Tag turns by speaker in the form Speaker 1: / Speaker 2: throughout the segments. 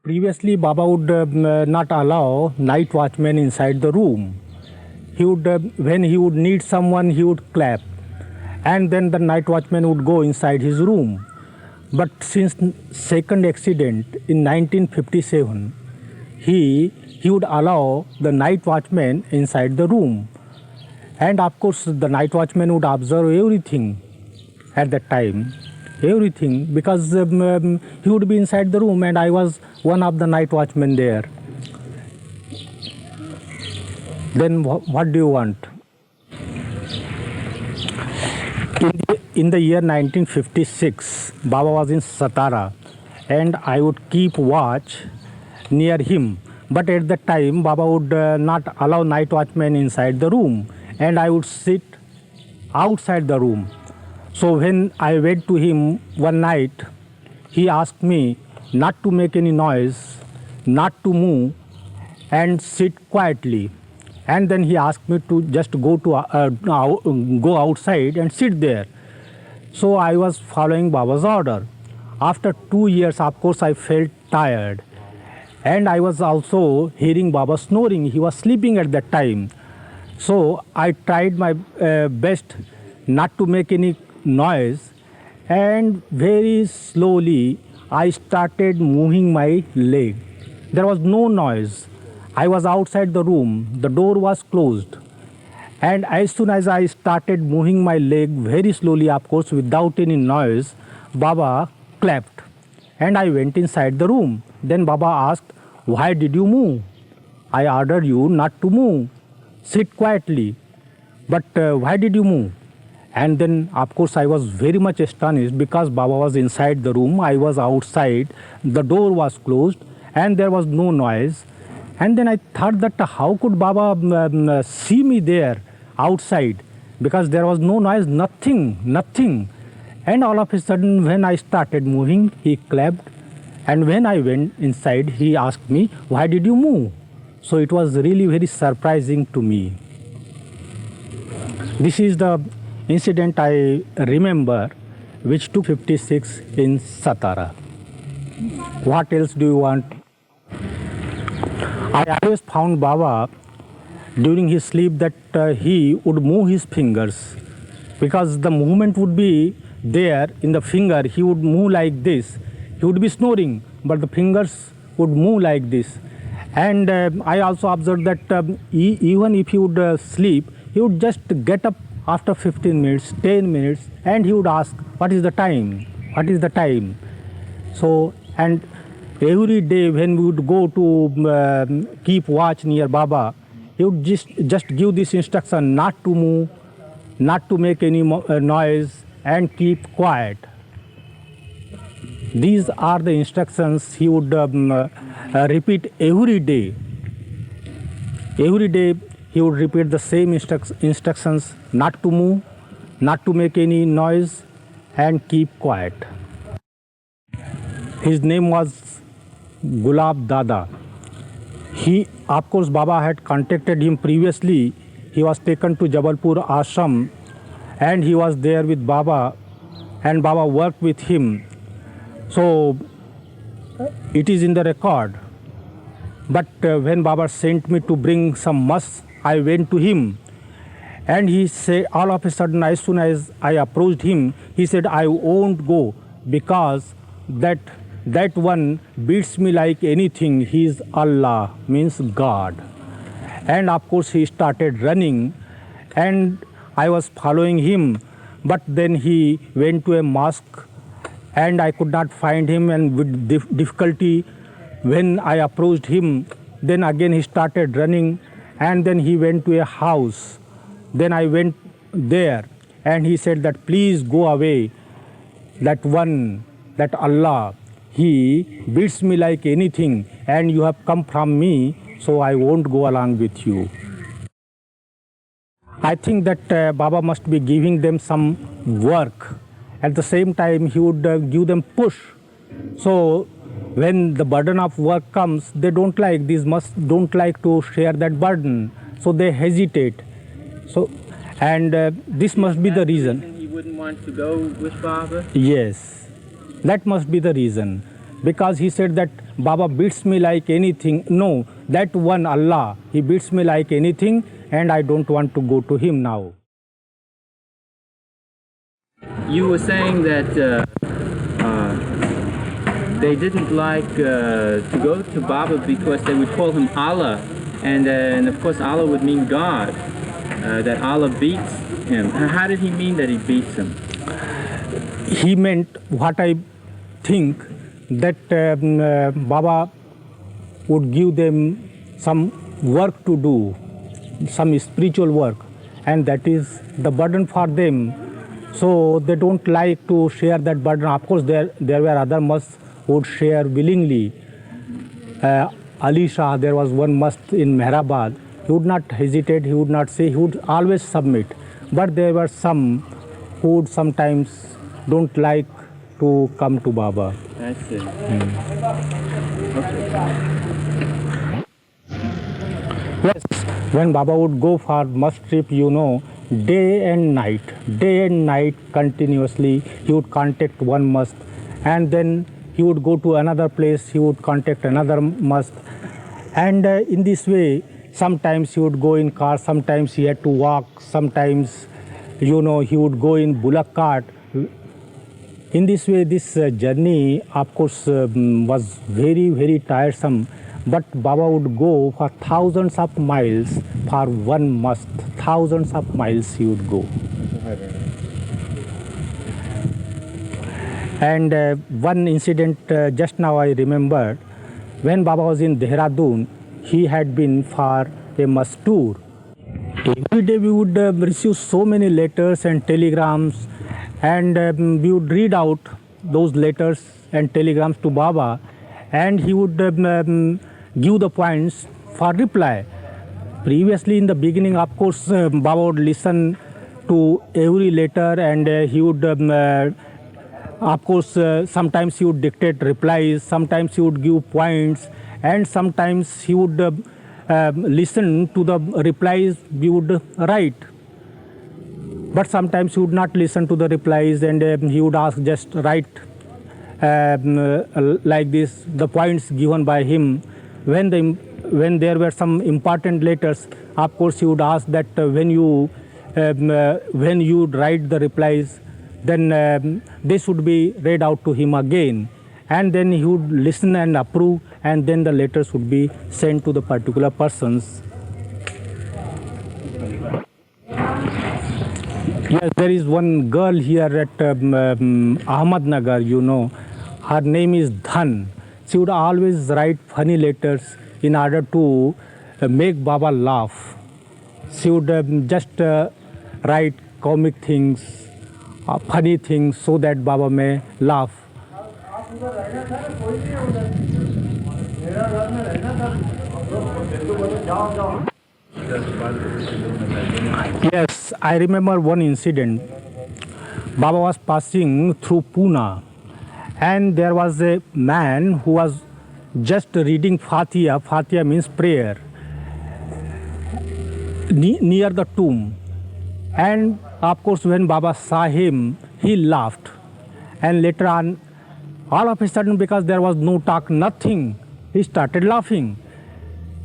Speaker 1: Previously, Baba would not allow night watchman inside the room. He would, when he would need someone, he would clap, and then the night watchman would go inside his room. But since second accident in 1957, he would allow the night watchman inside the room, and of course the night watchman would observe everything at that time. Everything, because he would be inside the room and I was one of the night watchmen there. Then what do you want? In the year 1956, Baba was in Satara and I would keep watch near him. But at that time, Baba would not allow night watchmen inside the room and I would sit outside the room. So when I went to him one night, he asked me not to make any noise, not to move, and sit quietly. And then he asked me to just go outside and sit there. So I was following Baba's order. After 2 years, of course, I felt tired. And I was also hearing Baba snoring. He was sleeping at that time. So I tried my best not to make any noise, and very slowly I started moving my leg. There was no noise. I was outside the room. The door was closed. And as soon as I started moving my leg very slowly, of course, without any noise, Baba clapped. And I went inside the room. Then Baba asked, "Why did you move? I ordered you not to move. Sit quietly. But why did you move?" And then, of course, I was very much astonished because Baba was inside the room. I was outside. The door was closed and there was no noise. And then I thought that how could Baba see me there outside, because there was no noise, nothing. And all of a sudden, when I started moving, he clapped. And when I went inside, he asked me, "Why did you move?" So it was really very surprising to me. This is the incident I remember, which took 56 in Satara. What else do you want? I always found Baba during his sleep that he would move his fingers, because the movement would be there in the finger. He would move like this. He would be snoring, but the fingers would move like this. And I also observed that even if he would sleep, he would just get up after 15 minutes, 10 minutes, and he would ask, "What is the time? What is the time?" So, and every day when we would go to keep watch near Baba, he would just give this instruction not to move, not to make any noise, and keep quiet. These are the instructions he would repeat every day. Every day he would repeat the same instructions: not to move, not to make any noise, and keep quiet. His name was Gulab Dada. Of course, Baba had contacted him previously. He was taken to Jabalpur Ashram and he was there with Baba, and Baba worked with him. So it is in the record. But when Baba sent me to bring some musk, I went to him, and he said, all of a sudden, as soon as I approached him, he said, "I won't go, because that one beats me like anything. He is Allah," means God. And of course he started running, and I was following him. But then he went to a mosque and I could not find him, and with difficulty when I approached him, then again he started running, and then he went to a house. Then I went there and he said that, "Please go away. That Allah, he beats me like anything, and you have come from me, so I won't go along with you." I think that Baba must be giving them some work. At the same time, he would give them push. So when the burden of work comes, they don't like to share that burden. So they hesitate. So, and this must be the reason.
Speaker 2: He wouldn't want to go with Baba?
Speaker 1: Yes, that must be the reason. because he said that Baba beats me like anything. No, that one Allah, he beats me like anything, and I don't want to go to him now.
Speaker 2: You were saying that they didn't like to go to Baba because they would call him Allah, and of course Allah would mean God, that Allah beats him. How did he mean that he beats him?
Speaker 1: He meant what I think, that Baba would give them some work to do, some spiritual work, and that is the burden for them. So they don't like to share that burden. Of course, there were other musts who would share willingly. Ali Shah, there was one must in Mehrabad. He would not hesitate, he would not say, he would always submit. But there were some who would sometimes don't like to come to Baba.
Speaker 2: I see.
Speaker 1: Yes, when Baba would go for must trip, day and night continuously, he would contact one must, and then he would go to another place, he would contact another must, and in this way, sometimes he would go in car, sometimes he had to walk, sometimes, he would go in bullock cart. In this way, this journey, of course, was very, very tiresome. But Baba would go for thousands of miles for one must. Thousands of miles he would go. And one incident just now I remembered, when Baba was in Dehradun, he had been for a must tour. Every day we would receive so many letters and telegrams, and we would read out those letters and telegrams to Baba, and he would give the points for reply. Previously, in the beginning, of course, Baba would listen to every letter, and he would, of course, sometimes he would dictate replies, sometimes he would give points, and sometimes he would listen to the replies we would write. But sometimes he would not listen to the replies, and he would ask, just write like this, the points given by him. When there were some important letters, of course he would ask that when you write the replies, then they should be read out to him again, and then he would listen and approve, and then the letters would be sent to the particular persons. Yes, there is one girl here at Ahmednagar, her name is Dhan. She would always write funny letters in order to make Baba laugh. She would just write comic things, funny things, so that Baba may laugh. Yes, I remember one incident. Baba was passing through Pune, and there was a man who was just reading Fatiha. Fatiha means prayer, near the tomb. And of course, when Baba saw him, he laughed. And later on, all of a sudden, because there was no talk, nothing, he started laughing.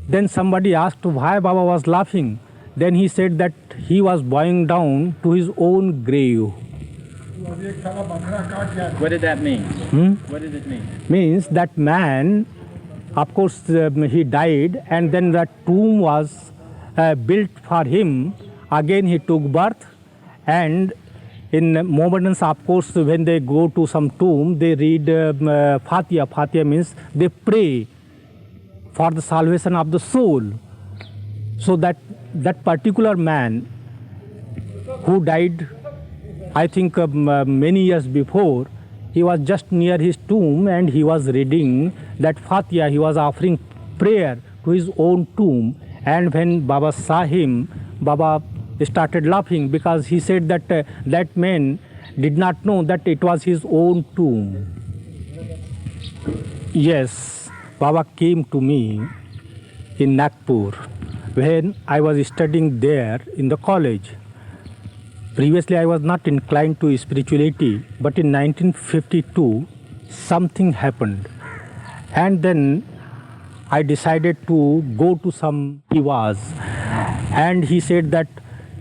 Speaker 1: Then somebody asked why Baba was laughing. Then he said that he was bowing down to his own grave.
Speaker 2: What did that mean? What did it mean?
Speaker 1: Means that man, of course, he died, and then that tomb was built for him. Again he took birth, and in Mohammedans, of course, when they go to some tomb, they read Fatiha. Fatiha means they pray for the salvation of the soul. So that particular man who died, I think many years before, he was just near his tomb, and he was reading that Fatiha. He was offering prayer to his own tomb, and when Baba saw him, Baba started laughing, because he said that that man did not know that it was his own tomb. Yes, Baba came to me in Nagpur when I was studying there in the college. Previously, I was not inclined to spirituality, but in 1952, something happened. And then I decided to go to some he was, and he said that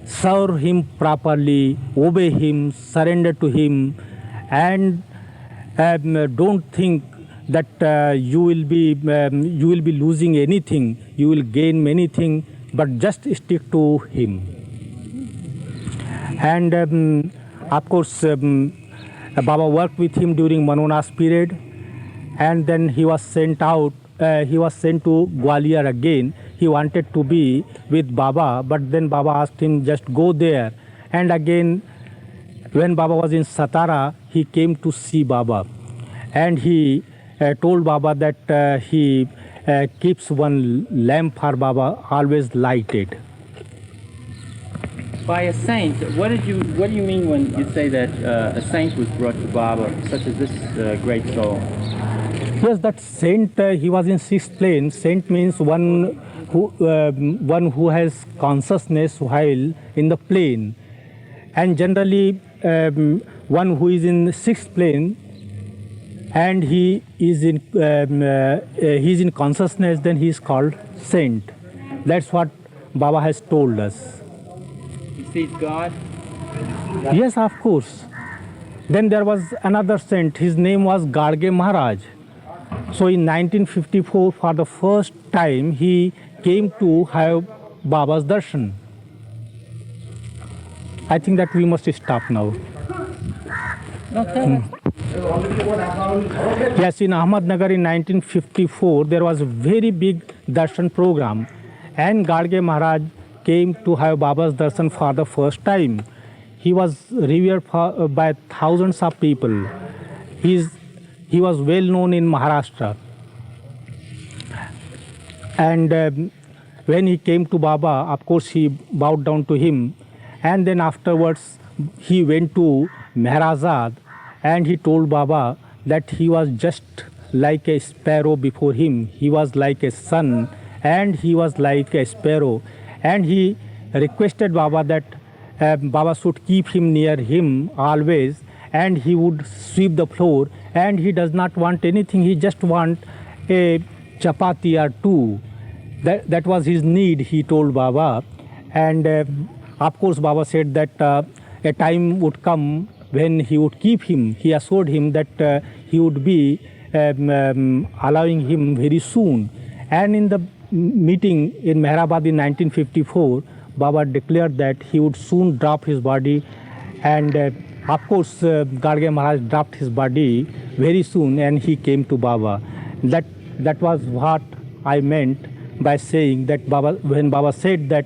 Speaker 1: serve him properly, obey him, surrender to him, and don't think that you will be losing anything, you will gain many things, but just stick to him. And of course, Baba worked with him during Manonas period, and then he was sent out. He was sent to Gwalior again. He wanted to be with Baba, but then Baba asked him just go there. And again, when Baba was in Satara, he came to see Baba, and he told Baba that he keeps one lamp for Baba always lighted.
Speaker 2: By a saint, what do you mean when you say that a saint was brought to Baba, such as this great soul?
Speaker 1: Yes, that saint, he was in sixth plane. Saint means one who has consciousness while in the plane, and generally one who is in sixth plane and he is in consciousness, then he is called saint. That's what Baba has told us.
Speaker 2: He sees God?
Speaker 1: Yes, of course. Then there was another saint. His name was Garge Maharaj. So in 1954, for the first time, he came to have Baba's darshan. I think that we must stop now.
Speaker 2: Okay.
Speaker 1: Yes, in Ahmednagar in 1954, there was a very big darshan program, and Garge Maharaj came to have Baba's darshan for the first time. He was revered by thousands of people. He was well known in Maharashtra. And when he came to Baba, of course, he bowed down to him. And then afterwards, he went to Meherazad, and he told Baba that he was just like a sparrow before him. He was like a son, and he was like a sparrow. And he requested Baba that Baba should keep him near him always, and he would sweep the floor. And he does not want anything. He just want a chapati or two. That was his need, he told Baba. And of course, Baba said that a time would come when he would keep him. He assured him that he would be allowing him very soon. And in the meeting in Meherabad in 1954, Baba declared that he would soon drop his body. And of course, Garge Maharaj dropped his body very soon, and he came to Baba. That was what I meant by saying that Baba, when Baba said that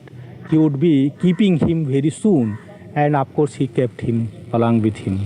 Speaker 1: he would be keeping him very soon, and of course he kept him along with him.